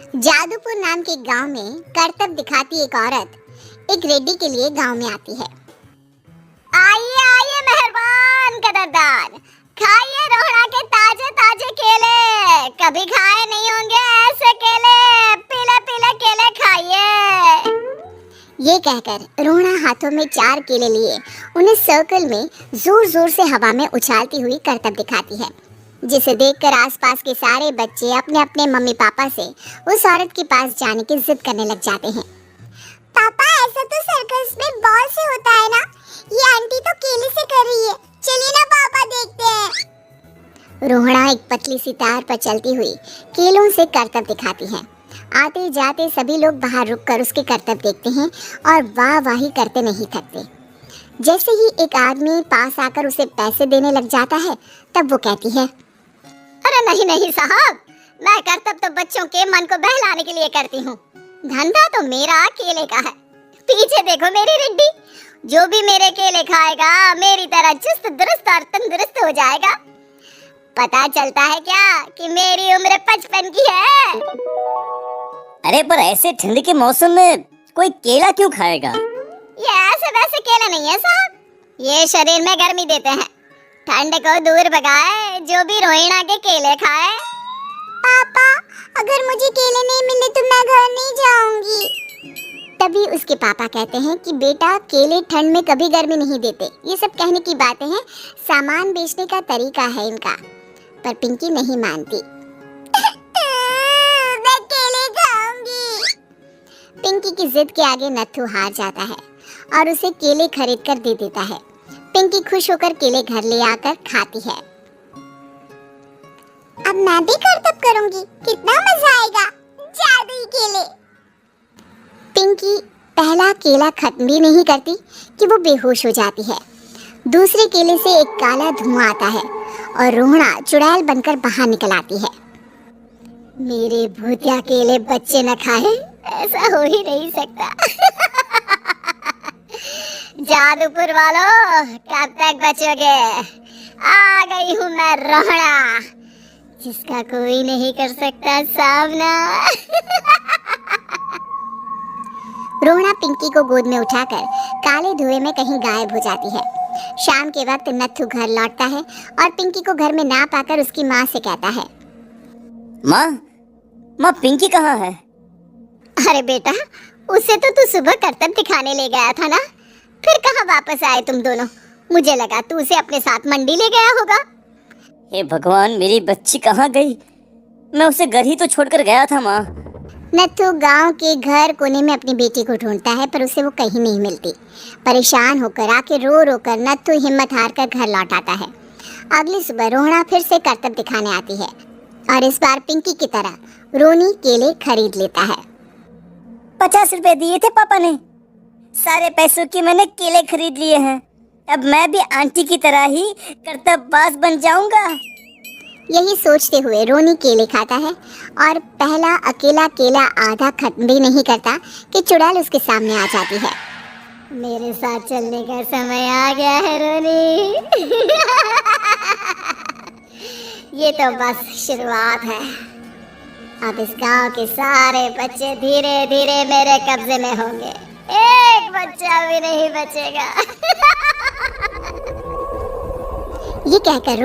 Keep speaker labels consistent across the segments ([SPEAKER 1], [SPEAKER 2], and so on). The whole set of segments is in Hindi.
[SPEAKER 1] जादूपुर नाम के गांव में करतब दिखाती एक औरत एक रेड्डी के लिए गांव में आती है। आइए आइए मेहरबान कदरदान, खाइए रोहड़ा के ताजे ताजे केले, कभी खाए नहीं होंगे ऐसे केले, पीले पीले केले खाइए। ये कहकर रोहड़ा हाथों में 4 केले लिए उन्हें सर्कल में जोर जोर से हवा में उछालती हुई करतब दिखाती है, जिसे देखकर आसपास के सारे बच्चे अपने अपने मम्मी पापा से उस औरत के पास जाने की जिद करने लग जाते हैं। पापा ऐसा तो सर्कस में बॉल से होता है ना, ये आंटी तो केले से कर रही है, चलिए ना पापा देखते हैं। रोहड़ा एक पतली सी तार पर चलती हुई केलों से करतब दिखाती है। आते जाते सभी लोग बाहर रुककर उसके करतब देखते हैं और वाह वाही करते नहीं थकते। जैसे ही एक आदमी पास आकर उसे पैसे देने लग जाता है, तब वो कहती है, अरे नहीं नहीं साहब, मैं करतब तो बच्चों के मन को बहलाने के लिए करती हूँ, धंधा तो मेरा केले का है। पीछे देखो मेरी रिड्डी, जो भी मेरे केले खाएगा मेरी तरह चुस्त दुरुस्त और तंदुरुस्त हो जाएगा। पता चलता है क्या कि मेरी उम्र 55 की है।
[SPEAKER 2] अरे पर ऐसे ठंड के मौसम में कोई केला क्यों खाएगा?
[SPEAKER 1] ये ऐसे वैसे केले नहीं है साहब, ये शरीर में गर्मी देते हैं, ठंड को दूर भगाए, जो भी रोहिणा के केले खाए। पापा अगर मुझे केले नहीं मिले तो मैं घर नहीं जाऊंगी। तभी उसके पापा कहते हैं कि बेटा केले ठंड में कभी गर्मी नहीं देते, ये सब कहने की बातें हैं, सामान बेचने का तरीका है इनका। पर पिंकी नहीं मानती। मैं केले खाऊंगी। पिंकी की जिद के आगे नत्थू हार जाता है और उसे केले खरीद कर दे देता है। पिंकी खुश होकर केले घर ले आकर खाती है। अब मैं भी करतब करूंगी, कितना मजा आएगा, जादुई केले। पिंकी पहला केला खत्म भी नहीं करती कि वो बेहोश हो जाती है। दूसरे केले से एक काला धुआं आता है और रोहड़ा चुड़ैल बनकर बाहर निकल आती है। मेरे भूतिया केले बच्चे न खाए, ऐसा हो ही नहीं सकता। जादूपुर वालों, कब तक बचोगे? आ गई हूँ मैं रोहड़ा, जिसका कोई नहीं कर सकता सामना। रोहड़ा पिंकी को गोद में उठाकर काले धुएं में कहीं गायब हो जाती है। शाम के वक्त नत्थू घर लौटता है और पिंकी को घर में ना पाकर उसकी माँ से कहता है,
[SPEAKER 2] माँ पिंकी कहाँ है?
[SPEAKER 1] अरे बेटा, उसे तो तू सुबह करतब दिखाने ले गया था ना, फिर कहाँ वापस आए तुम दोनों? मुझे लगा तू उसे अपने साथ मंडी ले गया होगा।
[SPEAKER 2] हे भगवान, मेरी बच्ची कहाँ गई? मैं उसे घर ही तो छोड़कर गया था माँ।
[SPEAKER 1] नत्थू गांव के घर कोने में अपनी बेटी को ढूंढता है, पर उसे वो कहीं नहीं मिलती। परेशान होकर आके रो रो कर नत्थू हिम्मत हार कर घर लौट आता है। अगली सुबह रोहड़ा फिर से करतब दिखाने आती है और इस बार पिंकी की तरह रोनी केले खरीद लेता है।
[SPEAKER 2] 50 रुपए दिए थे पापा ने, सारे पैसों के मैंने केले खरीद लिए हैं। अब मैं भी आंटी की तरह ही करतबबाज बन जाऊंगा।
[SPEAKER 1] यही सोचते हुए रोनी केले खाता है और पहला अकेला केला आधा खत्म भी नहीं करता कि चुड़ैल उसके सामने आ जाती है। मेरे साथ चलने का समय आ गया है रोनी। ये तो बस शुरुआत है, अब इस गांव के सारे बच्चे धीरे धीरे मेरे कब्जे में होंगे, एक बच्चा भी नहीं बचेगा। ये कहकर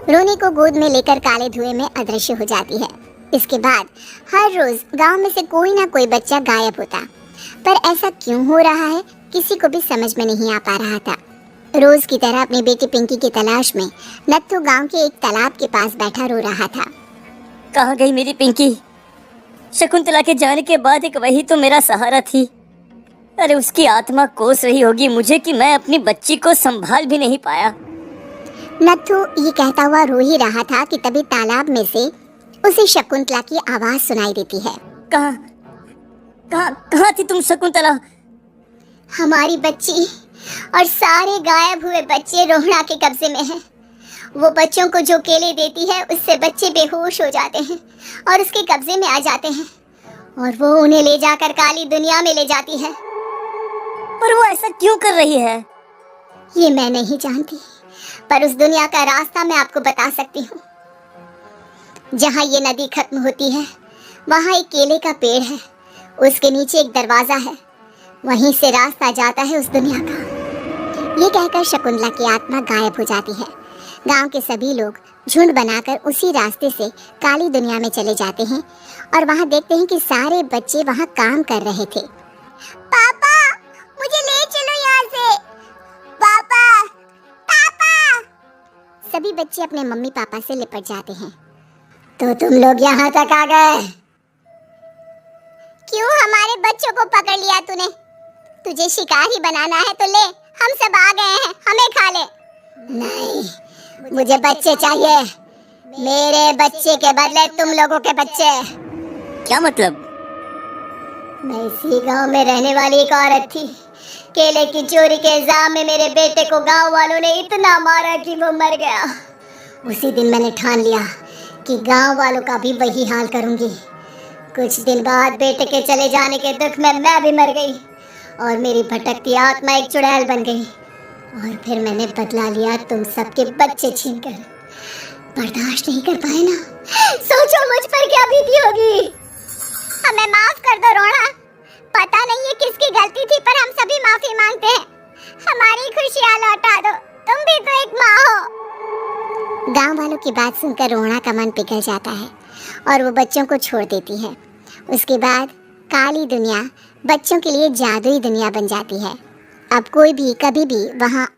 [SPEAKER 1] रोनी को गोद में लेकर काले धुएं में अदृश्य हो जाती है। इसके बाद हर रोज गांव में से कोई ना कोई बच्चा गायब होता, पर ऐसा क्यों हो रहा है किसी को भी समझ में नहीं आ पा रहा था। रोज की तरह अपनी बेटी पिंकी की तलाश में नत्थू गांव के एक तालाब के पास बैठा रो रहा था।
[SPEAKER 2] कहाँ गई मेरी पिंकी? शकुंतला के जाने के बाद एक वही तो मेरा सहारा थी। अरे उसकी आत्मा कोस रही होगी मुझे कि मैं अपनी बच्ची को संभाल भी नहीं पाया।
[SPEAKER 1] नत्थू ये कहता हुआ रो ही रहा था कि तभी तालाब में से उसे शकुंतला की आवाज सुनाई देती है।
[SPEAKER 2] कहाँ थी तुम शकुंतला?
[SPEAKER 1] हमारी बच्ची और सारे गायब हुए बच्चे रोहड़ा के कब्जे में हैं। वो बच्चों को जो केले देती है उससे बच्चे बेहोश हो जाते हैं और उसके कब्जे में आ जाते हैं और वो उन्हें ले जाकर काली दुनिया में ले जाती है।
[SPEAKER 2] पर वो ऐसा क्यों कर रही है?
[SPEAKER 1] ये मैं नहीं जानती, पर उस दुनिया का रास्ता मैं आपको बता सकती हूँ। जहाँ ये नदी खत्म होती है वहाँ एक केले का पेड़ है, उसके नीचे एक दरवाजा है, वहीं से रास्ता जाता है उस दुनिया का। ये कहकर शकुंतला की आत्मा गायब हो जाती है। गांव के सभी लोग झुंड बनाकर उसी रास्ते से काली दुनिया में चले जाते हैं और वहाँ देखते हैं कि सारे बच्चे वहाँ काम कर रहे थे। पापा, मुझे ले चलो यहाँ से। पापा, पापा। सभी बच्चे अपने मम्मी पापा से लिपट जाते हैं। तो तुम लोग यहाँ तक आ गए? क्यों हमारे बच्चों को पकड़ लिया तूने? तुझे शिकार ही बनाना है तो ले, हम सब आ गए हैं, हमें खा ले। नहीं, मुझे बच्चे चाहिए, मेरे बच्चे के बदले तुम लोगों के बच्चे।
[SPEAKER 2] क्या मतलब?
[SPEAKER 1] मैं इसी गांव में रहने वाली एक औरत थी। केले की चोरी के इल्जाम में मेरे बेटे को गांव वालों ने इतना मारा कि वो मर गया। उसी दिन मैंने ठान लिया कि गांव वालों का भी वही हाल करूंगी। कुछ दिन बाद बेटे के चले जाने के दुख में मैं भी मर गई और मेरी भटकती आत्मा एक चुड़ैल बन गई। और फिर मैंने बदला लिया तुम सबके बच्चे छीनकर। बर्दाश्त नहीं कर पाए ना? सोचो मुझ पर क्या बीती होगी। हमें माफ कर दो रोना। पता नहीं है किसकी गलती थी, पर हम सभी माफी मांगते हैं। हमारी खुशियाँ लौटा दो, तुम भी तो एक माँ हो। गांव वालों की बात सुनकर रोना का मन पिघल जाता है और वो बच्चों को छोड़ देती है। उसके बाद काली दुनिया बच्चों के लिए जादुई दुनिया बन जाती है। अब कोई भी कभी भी वहाँ